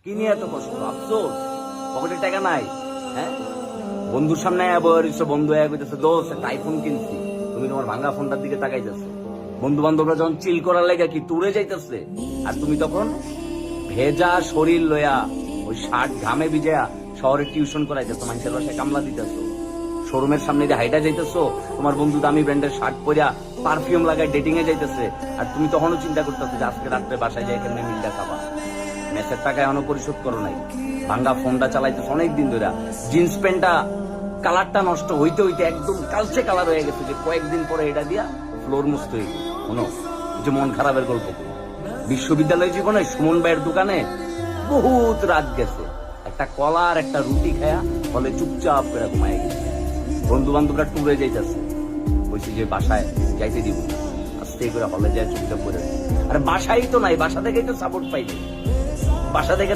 কি নিয়ে এত কষ্ট, আফসোস পকেটে টাকা নাই? হ্যাঁ, বন্ধুর সামনে বন্ধু কইতেছে দোস্ত একটা আইফোন কিনছি, তুমি তোমার ভাঙা ফোনটার দিকে তাকাইতেছো। বন্ধু বান্ধবরা যখন চিল করার লেগে কি টুরে যাইতেছে, আর তুমি তখন ভেজা শরীর লয়া ওই শার্ট ঘামে ভিজা শহরে টিউশন করাইতেছো, মানুষের বাসায় কামলা দিতেছো, শোরুমের সামনে দিয়ে হাইটা যাইতেছো, তোমার বন্ধু দামি ব্র্যান্ডের শার্ট পরিয়া পারফিউম লাগায় ডেটিং এ যাইতেছে, আর তুমি তখনও চিন্তা করতেছো যে আজকে রাত্রে বাসায় যাই কেমনে মিলটা খাবা। মেসের টাকা এখনো পরিশোধ করো নাই, ভাঙ্গা ফোনটা চালাইতেছো অনেকদিন ধরে, জিন্স প্যান্টটা কালারটা নষ্ট হইতে হইতে একদম কালচে কালার হয়ে গেছে, যে কয়েকদিন পরে এটা দিয়া ফ্লোর মুছতে হইব। শোনো, যে মন খারাপের গল্প, বিশ্ববিদ্যালয় জীবনে সুমন ভাইয়ের দোকানে বহুত রাত গেছে, একটা কলা আর একটা রুটি খায়া ফলে চুপচাপ করে ঘুমায় গেছে। বন্ধু বান্ধবরা টুরে যাইতেছে, বলছি যে বাসায় যাইতে দিব, আস্তে করে হলে যায় চুপচাপ করে। আর বাসাই তো নাই, বাসা থেকেই তো সাপোর্ট পাইবে, বাসা থেকে তো